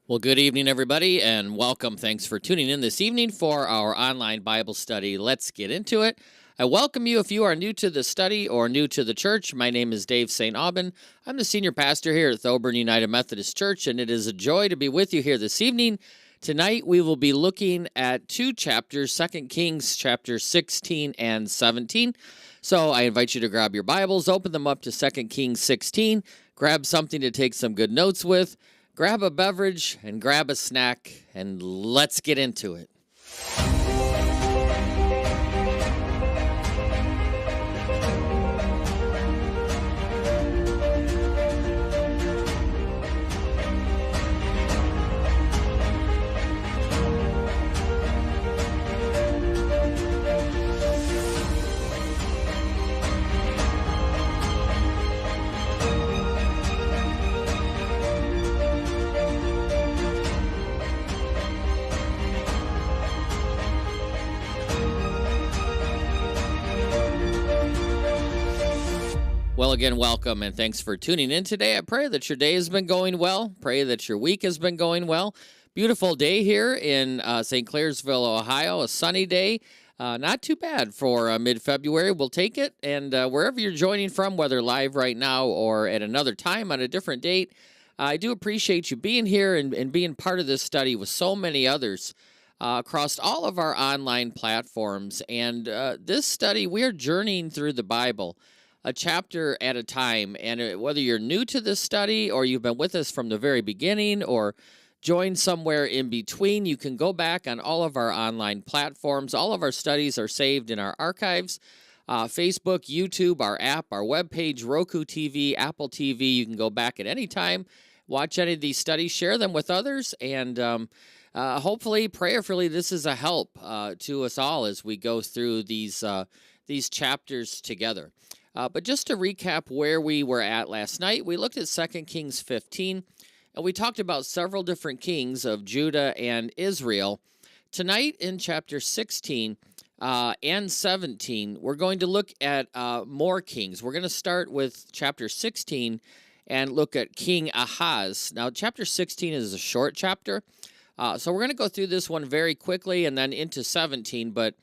Well, good evening, everybody, and welcome. Thanks for tuning in this evening for our online Bible study. Let's get into it. I welcome you if you are new to the study or new to the church. My name is Dave St. Aubin. I'm the senior pastor here at Thoburn United Methodist Church, and it is a joy to be with you here this evening. Tonight, we will be looking at two chapters, 2 Kings chapter 16 and 17. So I invite you to grab your Bibles, open them up to 2 Kings 16, grab something to take some good notes with, grab a beverage and grab a snack, and let's get into it. Well, again, welcome, and thanks for tuning in today. I pray that your day has been going well. Pray that your week has been going well. Beautiful day here in St. Clairsville, Ohio. A sunny day. Not too bad for mid-February. We'll take it. And wherever you're joining from, whether live right now or at another time on a different date, I do appreciate you being here and being part of this study with so many others across all of our online platforms. And this study, we are journeying through the Bible, a chapter at a time, and whether you're new to this study or you've been with us from the very beginning or joined somewhere in between, you can go back on all of our online platforms. All of our studies are saved in our archives, Facebook, YouTube, our app, our webpage, Roku TV, Apple TV. You can go back at any time, watch any of these studies, share them with others, and hopefully, prayerfully, this is a help to us all as we go through these chapters together. But just to recap where we were at last night, we looked at 2 Kings 15, and we talked about several different kings of Judah and Israel. Tonight in chapter 16 and 17, we're going to look at more kings. We're going to start with chapter 16 and look at King Ahaz. Now, chapter 16 is a short chapter, so we're going to go through this one very quickly and then into 17, but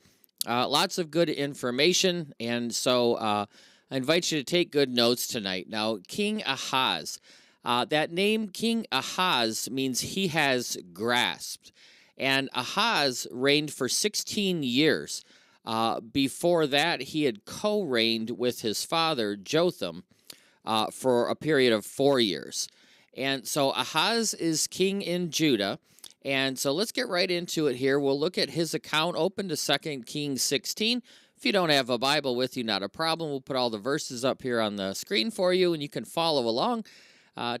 lots of good information, and so I invite you to take good notes tonight. Now, King Ahaz, that name King Ahaz means he has grasped. And Ahaz reigned for 16 years. Before that, he had co-reigned with his father, Jotham, for a period of 4 years. And so Ahaz is king in Judah. And so let's get right into it here. We'll look at his account. Open to 2 Kings 16. If you don't have a Bible with you, not a problem. We'll put all the verses up here on the screen for you, and you can follow along.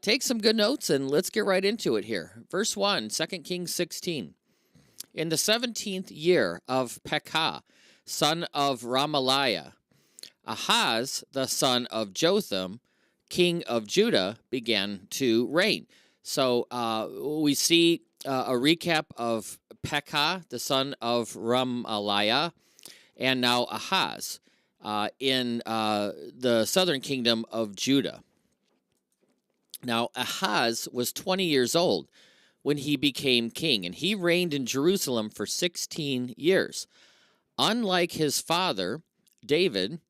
Take some good notes, and let's get right into it here. Verse 1, 2 Kings 16. In the 17th year of Pekah, son of Ramaliah, Ahaz, the son of Jotham, king of Judah, began to reign. So we see a recap of Pekah, the son of Ramaliah, and now Ahaz in the southern kingdom of Judah. Now, Ahaz was 20 years old when he became king, and he reigned in Jerusalem for 16 years. Unlike his father, David,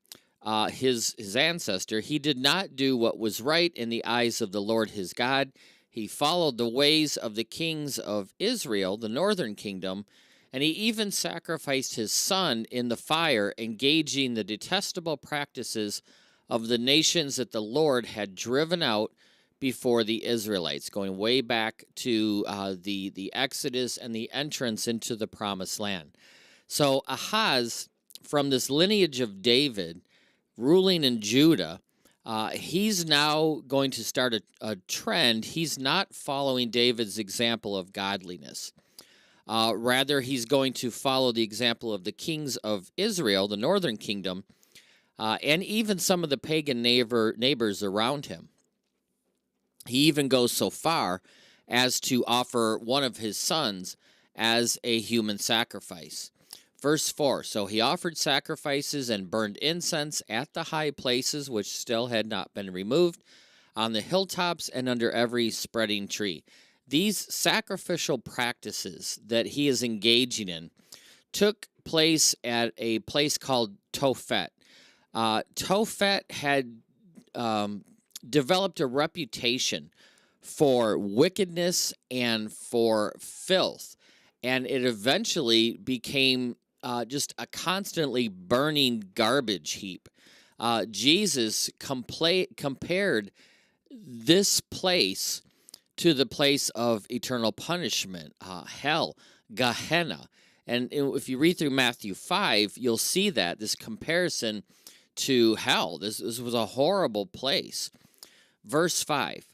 his ancestor, he did not do what was right in the eyes of the Lord his God. He followed the ways of the kings of Israel, the northern kingdom, and he even sacrificed his son in the fire, engaging the detestable practices of the nations that the Lord had driven out before the Israelites, going way back to the Exodus and the entrance into the Promised Land. So Ahaz, from this lineage of David, ruling in Judah, he's now going to start a trend. He's not following David's example of godliness. Rather, he's going to follow the example of the kings of Israel, the northern kingdom, and even some of the pagan neighbors around him. He even goes so far as to offer one of his sons as a human sacrifice. Verse 4, so he offered sacrifices and burned incense at the high places which still had not been removed, on the hilltops and under every spreading tree. These sacrificial practices that he is engaging in took place at a place called Tophet. Tophet had developed a reputation for wickedness and for filth, and it eventually became just a constantly burning garbage heap. Jesus compared this place to the place of eternal punishment, hell, Gehenna. And if you read through Matthew 5, you'll see that this comparison to hell. This was a horrible place. Verse 5.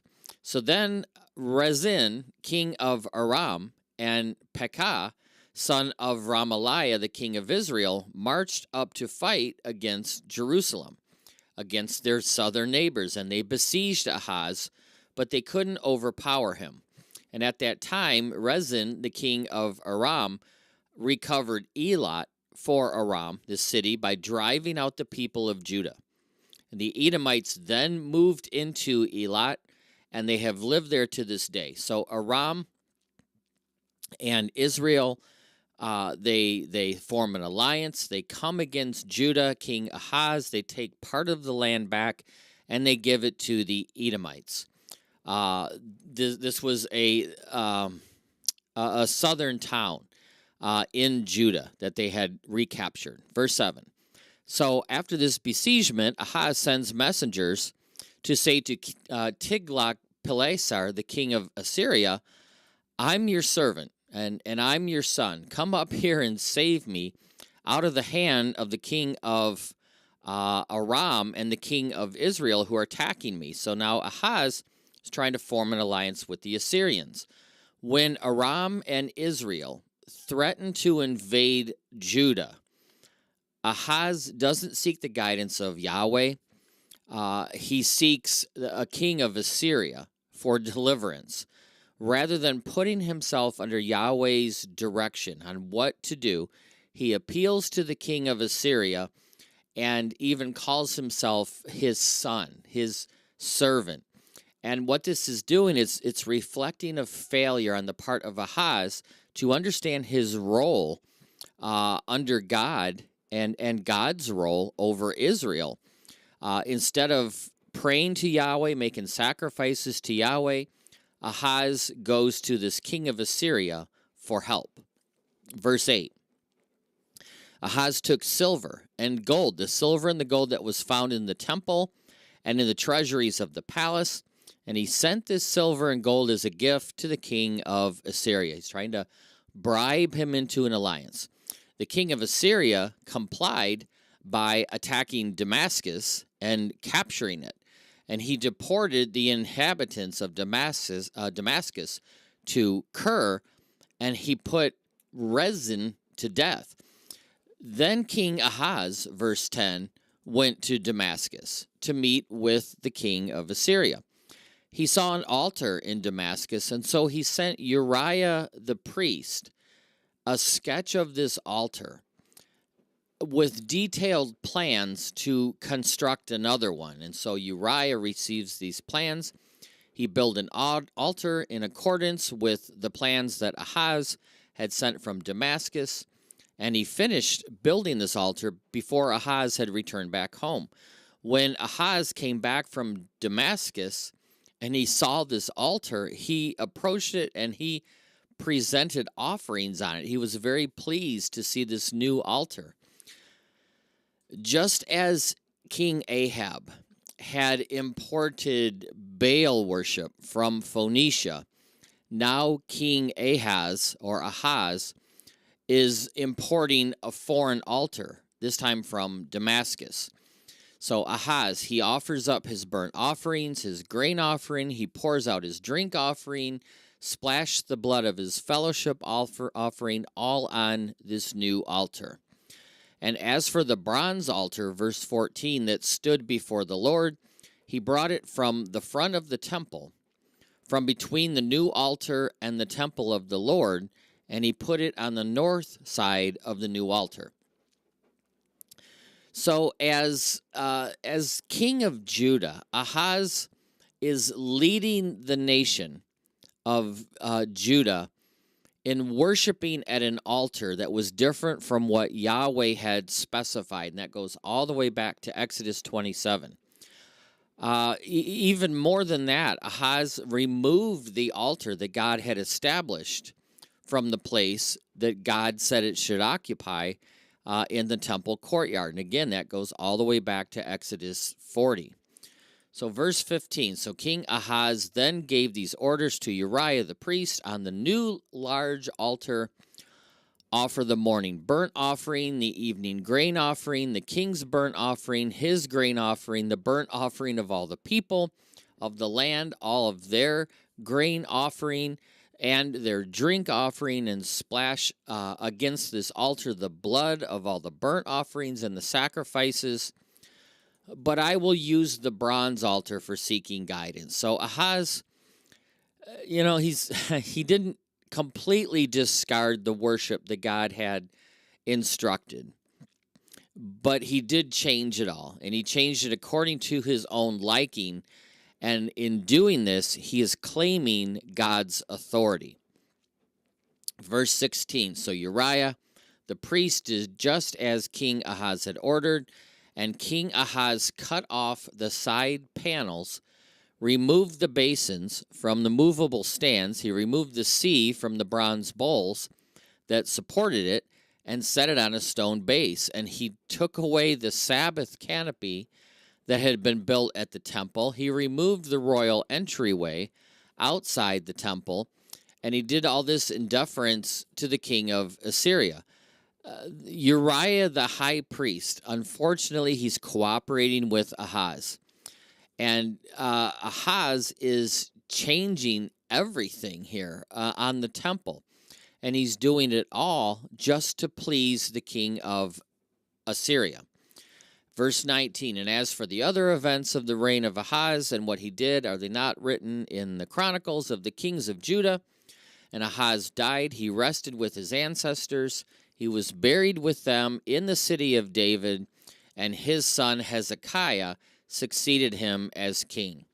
So then Rezin, king of Aram, and Pekah, son of Ramaliah, the king of Israel, marched up to fight against Jerusalem, against their southern neighbors, and they besieged Ahaz, but they couldn't overpower him. And at that time, Rezin, the king of Aram, recovered Elat for Aram, the city, by driving out the people of Judah. And the Edomites then moved into Elat, and they have lived there to this day. So Aram and Israel, they form an alliance. They come against Judah, King Ahaz. They take part of the land back, and they give it to the Edomites. This was a southern town in Judah that they had recaptured. Verse 7. So after this besiegement, Ahaz sends messengers to say to Tiglath-Pileser, the king of Assyria, I'm your servant, and I'm your son. Come up here and save me out of the hand of the king of Aram and the king of Israel who are attacking me. So now Ahaz is trying to form an alliance with the Assyrians. When Aram and Israel threaten to invade Judah, Ahaz doesn't seek the guidance of Yahweh. He seeks a king of Assyria for deliverance. Rather than putting himself under Yahweh's direction on what to do, he appeals to the king of Assyria and even calls himself his son, his servant. And what this is doing is it's reflecting a failure on the part of Ahaz to understand his role under God and God's role over Israel. Instead of praying to Yahweh, making sacrifices to Yahweh, Ahaz goes to this king of Assyria for help. Verse 8. Ahaz took silver and gold, the silver and the gold that was found in the temple and in the treasuries of the palace, and he sent this silver and gold as a gift to the king of Assyria. He's trying to bribe him into an alliance. The king of Assyria complied by attacking Damascus and capturing it. And he deported the inhabitants of Damascus to Kir, and he put Rezin to death. Then King Ahaz, verse 10, went to Damascus to meet with the king of Assyria. He saw an altar in Damascus, and so he sent Uriah the priest a sketch of this altar with detailed plans to construct another one. And so Uriah receives these plans. He built an altar in accordance with the plans that Ahaz had sent from Damascus, and he finished building this altar before Ahaz had returned back home. When Ahaz came back from Damascus and he saw this altar, he approached it and he presented offerings on it. He was very pleased to see this new altar. Just as King Ahab had imported Baal worship from Phoenicia, now King Ahaz is importing a foreign altar, this time from Damascus. So Ahaz, he offers up his burnt offerings, his grain offering, he pours out his drink offering, splashed the blood of his fellowship offering all on this new altar. And as for the bronze altar, verse 14, that stood before the Lord, he brought it from the front of the temple, from between the new altar and the temple of the Lord, and he put it on the north side of the new altar. So as king of Judah, Ahaz is leading the nation of Judah in worshiping at an altar that was different from what Yahweh had specified. And that goes all the way back to Exodus 27. Even more than that, Ahaz removed the altar that God had established from the place that God said it should occupy in the temple courtyard. And again, that goes all the way back to Exodus 40. So verse 15, so King Ahaz then gave these orders to Uriah the priest: on the new large altar offer the morning burnt offering, the evening grain offering, the king's burnt offering, his grain offering, the burnt offering of all the people of the land, all of their grain offering, and their drink offering, and splash against this altar the blood of all the burnt offerings and the sacrifices. But I will use the bronze altar for seeking guidance. So Ahaz, he didn't completely discard the worship that God had instructed, but he did change it all, and he changed it according to his own liking. And in doing this, he is claiming God's authority. Verse 16, so Uriah the priest did just as King Ahaz had ordered, and King Ahaz cut off the side panels, removed the basins from the movable stands. He removed the sea from the bronze bowls that supported it and set it on a stone base. And he took away the Sabbath canopy that had been built at the temple. He removed the royal entryway outside the temple, and he did all this in deference to the king of Assyria. Uriah the high priest, unfortunately, he's cooperating with Ahaz. And Ahaz is changing everything here on the temple. And he's doing it all just to please the king of Assyria. Verse 19, and as for the other events of the reign of Ahaz and what he did, are they not written in the chronicles of the kings of Judah? And Ahaz died. He rested with his ancestors. He was buried with them in the city of David, and his son Hezekiah succeeded him as king.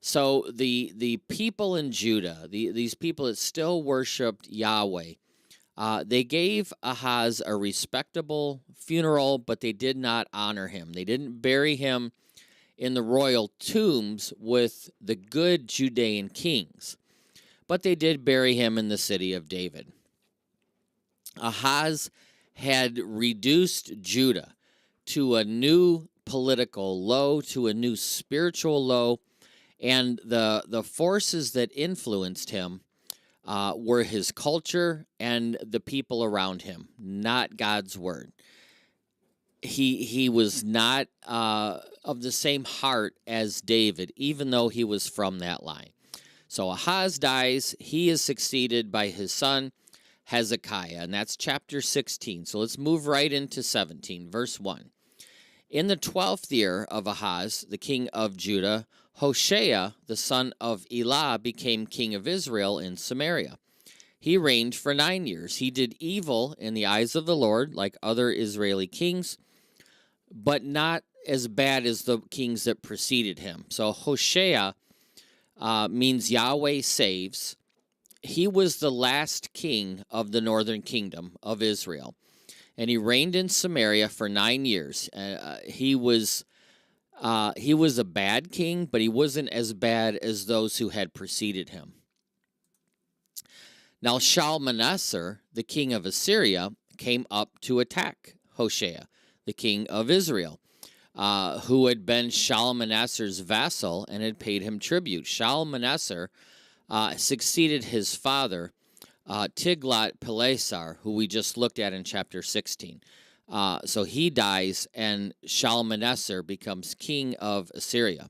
So the people in Judah, these people that still worshipped Yahweh, they gave Ahaz a respectable funeral, but they did not honor him. They didn't bury him in the royal tombs with the good Judean kings, but they did bury him in the city of David. Ahaz had reduced Judah to a new political low, to a new spiritual low, and the forces that influenced him were his culture and the people around him, not God's word. He was not of the same heart as David, even though he was from that line. So Ahaz dies. He is succeeded by his son Hezekiah, and that's chapter 16. So let's move right into 17, verse 1. In the 12th year of Ahaz, the king of Judah, Hoshea, the son of Elah, became king of Israel in Samaria. He reigned for 9 years. He did evil in the eyes of the Lord, like other Israeli kings, but not as bad as the kings that preceded him. So Hoshea means Yahweh saves. He was the last king of the northern kingdom of Israel, and he reigned in Samaria for 9 years. He was a bad king, but he wasn't as bad as those who had preceded him. Now Shalmaneser, the king of Assyria, came up to attack Hoshea, the king of Israel, who had been Shalmaneser's vassal and had paid him tribute. Shalmaneser succeeded his father, Tiglath-Pileser, who we just looked at in chapter 16. So he dies, and Shalmaneser becomes king of Assyria,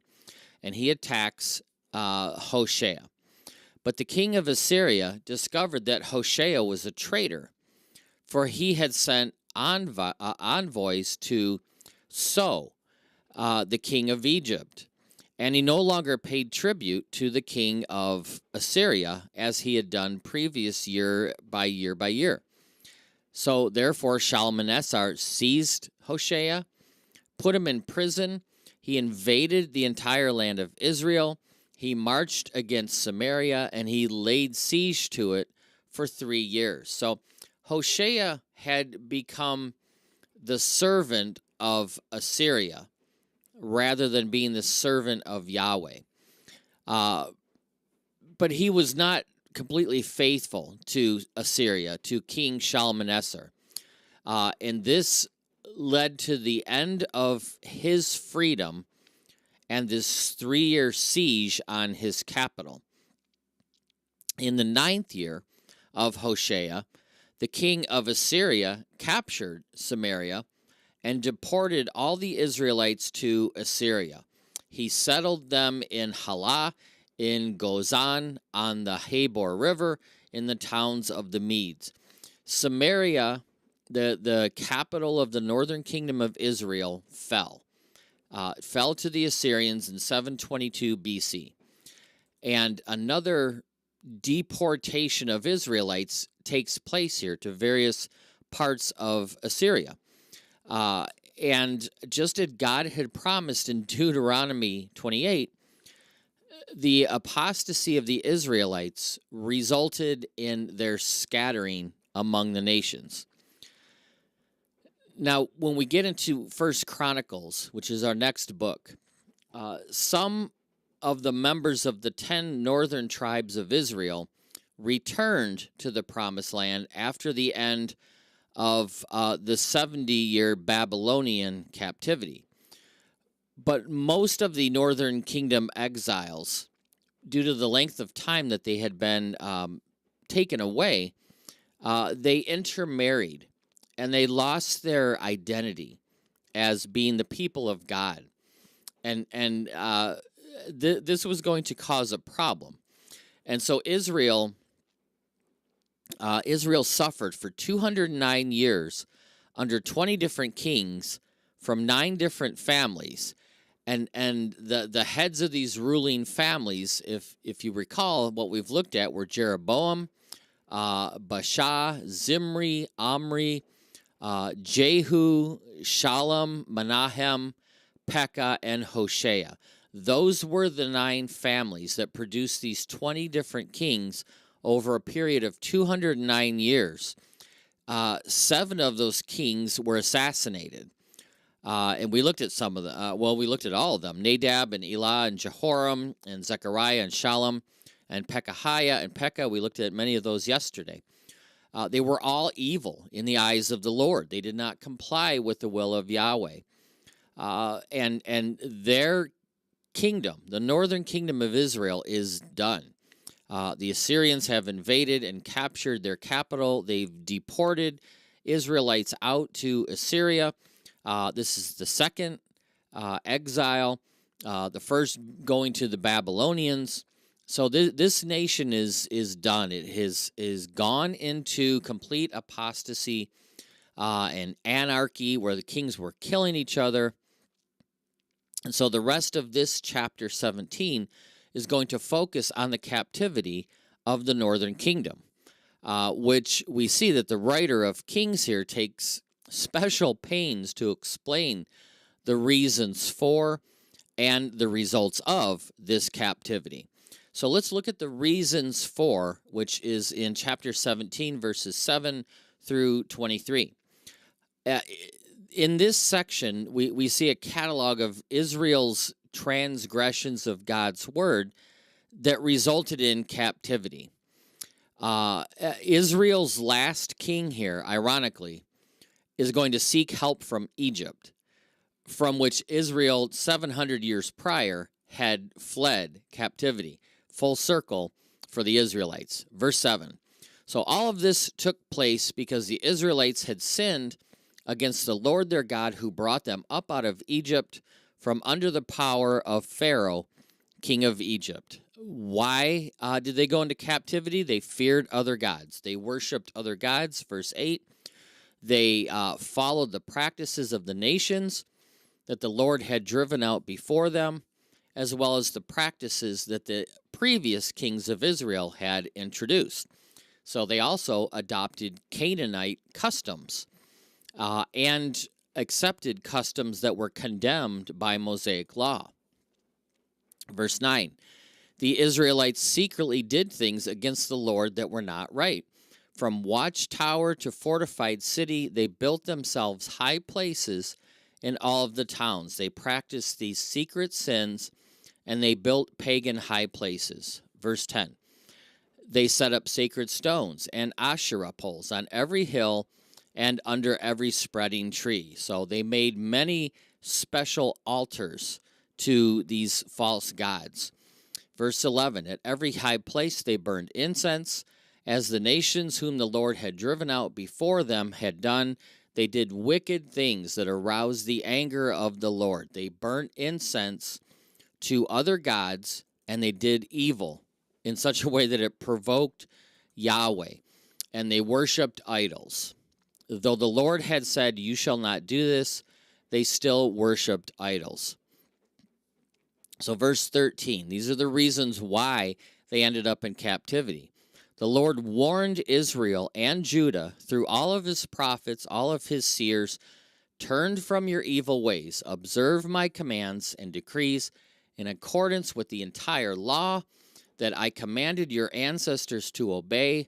and he attacks Hoshea. But the king of Assyria discovered that Hoshea was a traitor, for he had sent envoys to So, the king of Egypt, and he no longer paid tribute to the king of Assyria as he had done previous year by year by year. So therefore Shalmaneser seized Hoshea, put him in prison. He invaded the entire land of Israel, He marched against Samaria and he laid siege to it for 3 years. So Hoshea had become the servant of Assyria rather than being the servant of Yahweh. But he was not completely faithful to Assyria, to King Shalmaneser. And this led to the end of his freedom and this 3-year siege on his capital. In the 9th year of Hoshea, the king of Assyria captured Samaria and deported all the Israelites to Assyria. He settled them in Halah, in Gozan, on the Habor River, in the towns of the Medes. Samaria, the capital of the northern kingdom of Israel, fell. It fell to the Assyrians in 722 BC. And another deportation of Israelites takes place here to various parts of Assyria. And just as God had promised in Deuteronomy 28, the apostasy of the Israelites resulted in their scattering among the nations. Now, when we get into First Chronicles, which is our next book, some of the members of the 10 northern tribes of Israel returned to the Promised Land after the end of the 70-year Babylonian captivity. But most of the northern kingdom exiles, due to the length of time that they had been taken away, they intermarried, and they lost their identity as being the people of God. And this was going to cause a problem. And so Israel suffered for 209 years under 20 different kings from 9 different families. And the heads of these ruling families, if you recall, what we've looked at were Jeroboam, Baasha, Zimri, Omri, Jehu, Shalom, Menahem, Pekah, and Hoshea. Those were the 9 families that produced these 20 different kings over a period of 209 years. 7 of those kings were assassinated. And we looked at some of the, we looked at all of them. Nadab and Elah and Jehoram and Zechariah and Shalom and Pekahiah and Pekah. We looked at many of those yesterday. They were all evil in the eyes of the Lord. They did not comply with the will of Yahweh. And their kingdom, the northern kingdom of Israel, is done. The Assyrians have invaded and captured their capital. They've deported Israelites out to Assyria. This is the second exile, the first going to the Babylonians. So this nation is done. It is gone into complete apostasy and anarchy, where the kings were killing each other. And so the rest of this chapter 17 is going to focus on the captivity of the northern kingdom, which we see that the writer of Kings here takes special pains to explain the reasons for and the results of this captivity. So let's look at the reasons for, which is in chapter 17, verses 7 through 23. In this section, we see a catalog of Israel's transgressions of God's word that resulted in captivity. Israel's last king here, ironically, is going to seek help from Egypt, from which Israel 700 years prior had fled captivity. Full circle for the Israelites. Verse 7. So all of this took place because the Israelites had sinned against the Lord their God, who brought them up out of Egypt from under the power of Pharaoh, king of Egypt. Why did they go into captivity? They feared other gods. They worshipped other gods. Verse 8. They followed the practices of the nations that the Lord had driven out before them, as well as the practices that the previous kings of Israel had introduced. So they also adopted Canaanite customs and accepted customs that were condemned by Mosaic law. Verse 9, The Israelites secretly did things against the Lord that were not right. From watchtower to fortified city, they built themselves high places in all of the towns. They practiced these secret sins, and they built pagan high places. Verse 10. They set up sacred stones and Asherah poles on every hill and under every spreading tree. So they made many special altars to these false gods. Verse 11, at every high place they burned incense, as the nations whom the Lord had driven out before them had done. They did wicked things that aroused the anger of the Lord. They burnt incense to other gods, and they did evil in such a way that it provoked Yahweh, and they worshipped idols. Though the Lord had said, you shall not do this, they still worshipped idols. So verse 13, these are the reasons why they ended up in captivity. The Lord warned Israel and Judah through all of his prophets, all of his seers, turn from your evil ways, observe my commands and decrees in accordance with the entire law that I commanded your ancestors to obey,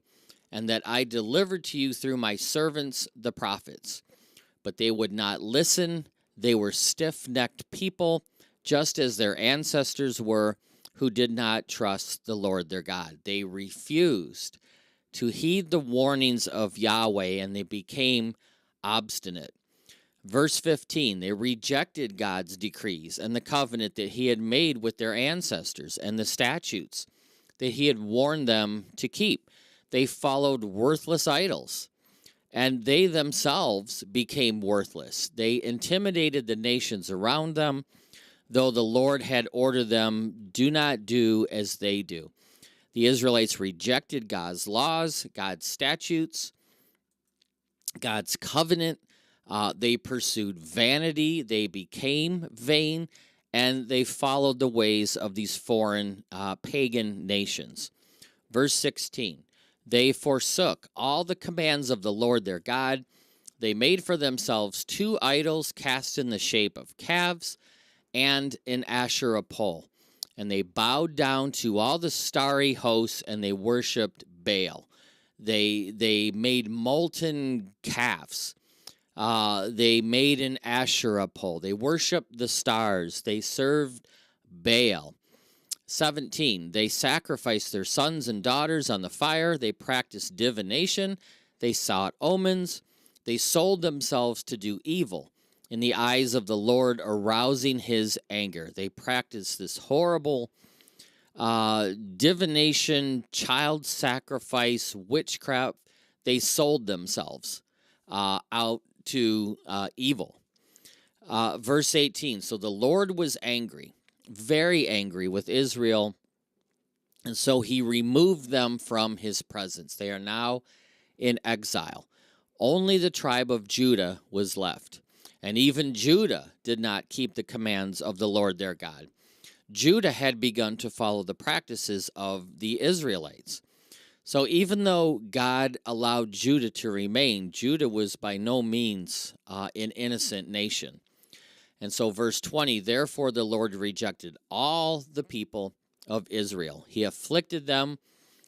and that I delivered to you through my servants, the prophets. But they would not listen. They were stiff-necked people, just as their ancestors were, who did not trust the Lord their God. They refused to heed the warnings of Yahweh, and they became obstinate. Verse 15, they rejected God's decrees and the covenant that he had made with their ancestors and the statutes that he had warned them to keep. They followed worthless idols, and they themselves became worthless. They intimidated the nations around them, though the Lord had ordered them, do not do as they do. The Israelites rejected God's laws, God's statutes, God's covenant. They pursued vanity. They became vain, and they followed the ways of these foreign pagan nations. Verse 16, they forsook all the commands of the Lord their God. They made for themselves 2 idols cast in the shape of calves and an Asherah pole. And they bowed down to all the starry hosts, and they worshipped Baal. They made molten calves. They made an Asherah pole. They worshiped the stars. They served Baal. 17, they sacrificed their sons and daughters on the fire. They practiced divination. They sought omens. They sold themselves to do evil in the eyes of the Lord, arousing his anger. They practiced this horrible divination, child sacrifice, witchcraft. They sold themselves out to evil. Verse 18, so the Lord was angry, very angry with Israel, and so he removed them from his presence. They are now in exile. Only the tribe of Judah was left, and even Judah did not keep the commands of the Lord their God. Judah had begun to follow the practices of the Israelites. So even though God allowed Judah to remain, Judah was by no means an innocent nation. And so verse 20, therefore the Lord rejected all the people of Israel. He afflicted them.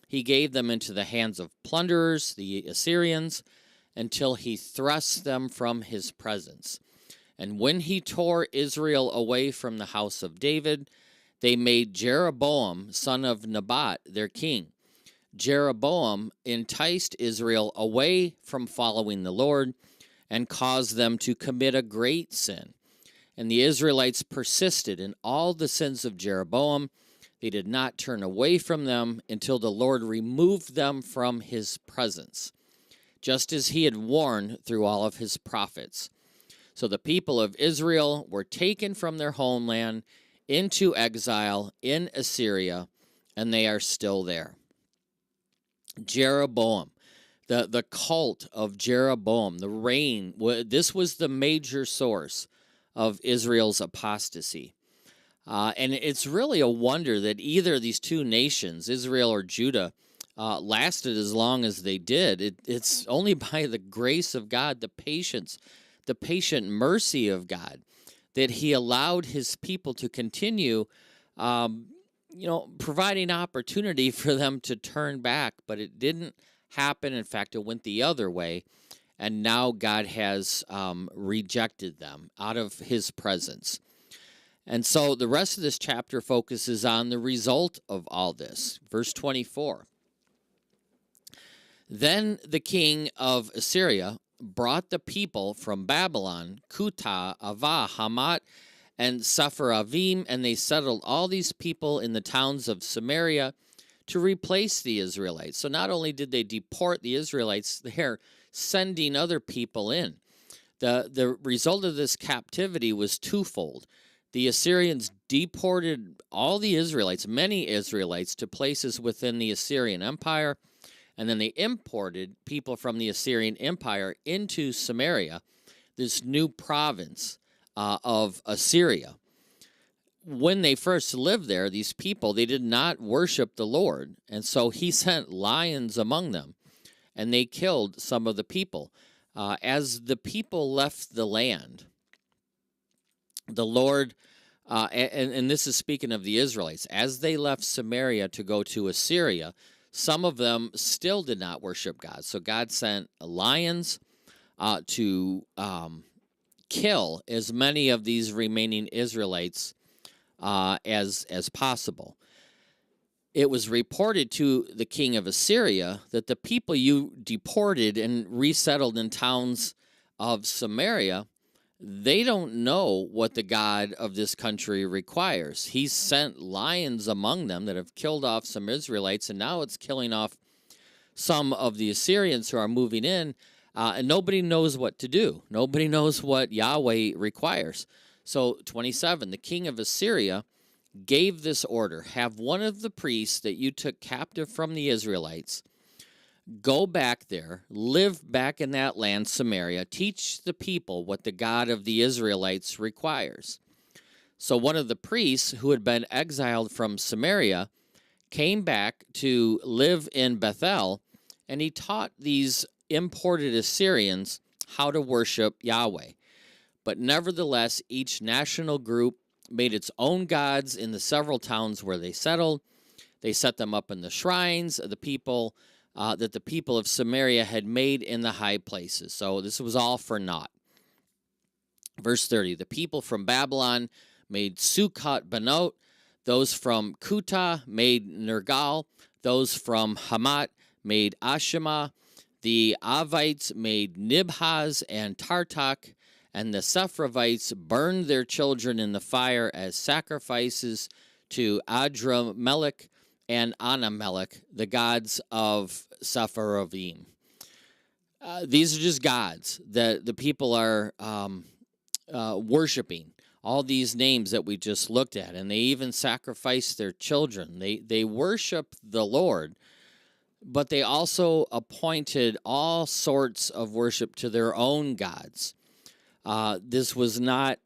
He gave them into the hands of plunderers, the Assyrians, until he thrust them from his presence. And when he tore Israel away from the house of David, they made Jeroboam, son of Nebat, their king. Jeroboam enticed Israel away from following the Lord and caused them to commit a great sin. And the Israelites persisted in all the sins of Jeroboam. They did not turn away from them until the Lord removed them from his presence, just as he had warned through all of his prophets. So the people of Israel were taken from their homeland into exile in Assyria, and they are still there. Jeroboam, the cult of Jeroboam, the reign, this was the major source of Israel's apostasy. And it's really a wonder that either of these two nations, Israel or Judah, lasted as long as they did. It's only by the grace of God, the patient mercy of God, that he allowed his people to continue providing opportunity for them to turn back, but it didn't happen. In fact, it went the other way, and now God has rejected them out of his presence. And so the rest of this chapter focuses on the result of all this. Verse 24. Then the king of Assyria brought the people from Babylon, Kuta, Ava, Hamat, and Sepharvaim, and they settled all these people in the towns of Samaria to replace the Israelites. So not only did they deport the Israelites, they're sending other people in. The result of this captivity was twofold. The Assyrians deported all the Israelites, many Israelites, to places within the Assyrian Empire, and then they imported people from the Assyrian Empire into Samaria, this new province of Assyria. When they first lived there, these people, they did not worship the Lord, and so he sent lions among them, and they killed some of the people. As the people left the land, the Lord, and this is speaking of the Israelites, as they left Samaria to go to Assyria, some of them still did not worship God. So God sent lions to kill as many of these remaining Israelites as possible. It was reported to the king of Assyria that the people you deported and resettled in towns of Samaria, they don't know what the God of this country requires. He's sent lions among them that have killed off some Israelites, and now it's killing off some of the Assyrians who are moving in, and nobody knows what to do. Nobody knows what Yahweh requires. So 27, the king of Assyria gave this order: have one of the priests that you took captive from the Israelites go back there, live back in that land, Samaria, teach the people what the God of the Israelites requires. So one of the priests who had been exiled from Samaria came back to live in Bethel, and he taught these imported Assyrians how to worship Yahweh. But nevertheless, each national group made its own gods in the several towns where they settled. They set them up in the shrines of the people that the people of Samaria had made in the high places. So this was all for naught. Verse 30, the people from Babylon made Sukkot Banot. Those from Kuta made Nergal. Those from Hamat made Ashima. The Avites made Nibhaz and Tartak. And the Sepharvites burned their children in the fire as sacrifices to Adramelech and Anamelech, the gods of Sepharvaim. These are just gods that the people are worshiping. All these names that we just looked at, and they even sacrifice their children. They worship the Lord, but they also appointed all sorts of worship to their own gods. This was not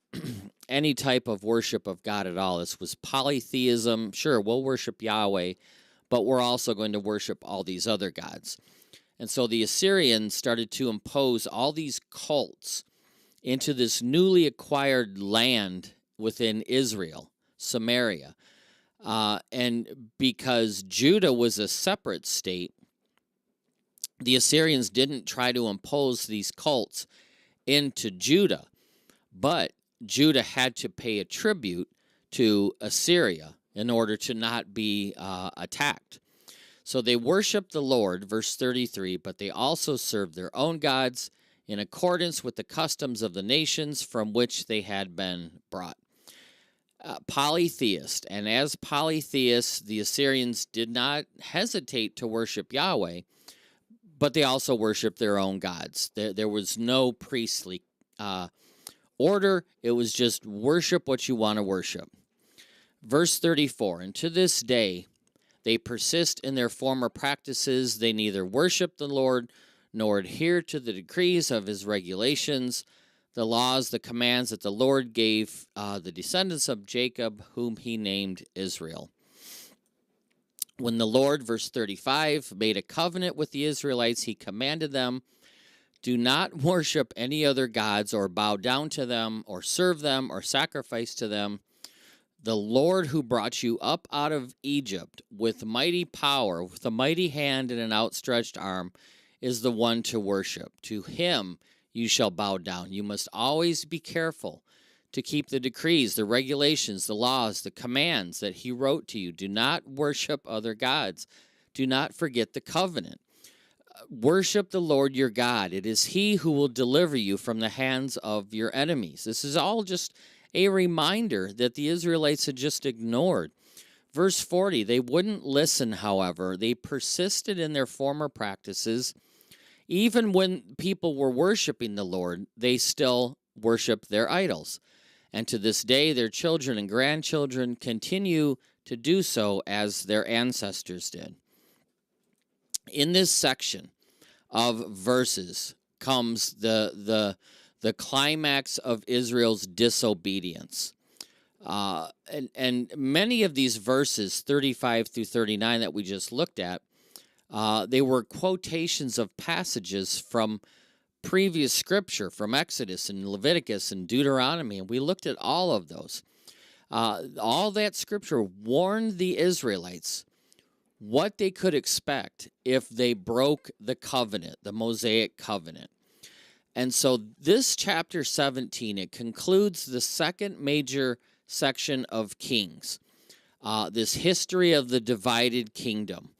any type of worship of God at all. This was polytheism. Sure, we'll worship Yahweh, but we're also going to worship all these other gods. And so the Assyrians started to impose all these cults into this newly acquired land within Israel, Samaria. And because Judah was a separate state, the Assyrians didn't try to impose these cults into Judah, but Judah had to pay a tribute to Assyria in order to not be attacked. So they worshiped the Lord, verse 33, but they also served their own gods in accordance with the customs of the nations from which they had been brought. Polytheist, and as polytheists, the Assyrians did not hesitate to worship Yahweh, but they also worshiped their own gods. There was no priestly order. It was just worship what you want to worship. Verse 34, and to this day they persist in their former practices. They neither worship the Lord nor adhere to the decrees of his regulations, the laws, the commands that the Lord gave the descendants of Jacob, whom he named Israel. When the Lord, verse 35, made a covenant with the Israelites, he commanded them, do not worship any other gods or bow down to them or serve them or sacrifice to them. The Lord who brought you up out of Egypt with mighty power, with a mighty hand and an outstretched arm, is the one to worship. To him you shall bow down. You must always be careful to keep the decrees, the regulations, the laws, the commands that he wrote to you. Do not worship other gods. Do not forget the covenant. Worship the Lord your God. It is he who will deliver you from the hands of your enemies. This is all just a reminder that the Israelites had just ignored. Verse 40, they wouldn't listen, however. They persisted in their former practices. Even when people were worshiping the Lord, they still worshiped their idols. And to this day, their children and grandchildren continue to do so as their ancestors did. In this section of verses comes the climax of Israel's disobedience. And many of these verses, 35 through 39 that we just looked at, they were quotations of passages from previous scripture, from Exodus and Leviticus and Deuteronomy, and we looked at all of those. All that scripture warned the Israelites what they could expect if they broke the covenant, the Mosaic covenant. And so this chapter 17, it concludes the second major section of Kings, this history of the divided kingdom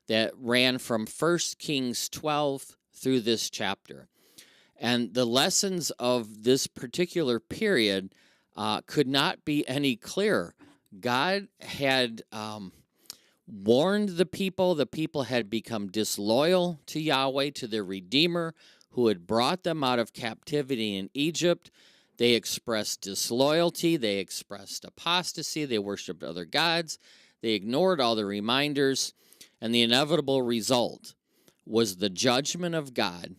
that ran from 1 Kings 12 through this chapter. And the lessons of this particular period could not be any clearer. God had warned the people had become disloyal to Yahweh, to their Redeemer, who had brought them out of captivity in Egypt. They expressed disloyalty, they expressed apostasy, they worshiped other gods, they ignored all the reminders, and the inevitable result was the judgment of God,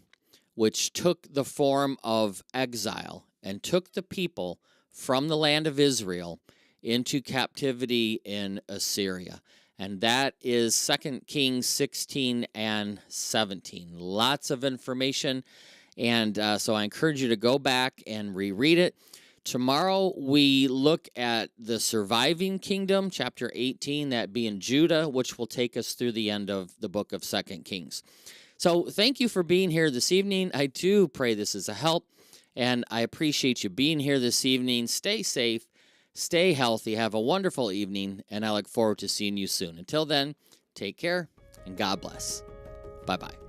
which took the form of exile and took the people from the land of Israel into captivity in Assyria. And that is 2 Kings 16 and 17. Lots of information. And so I encourage you to go back and reread it. Tomorrow we look at the surviving kingdom, chapter 18, that being Judah, which will take us through the end of the book of 2 Kings. So thank you for being here this evening. I do pray this is a help, and I appreciate you being here this evening. Stay safe. Stay healthy. Have a wonderful evening, and I look forward to seeing you soon. Until then, take care, and God bless. Bye-bye.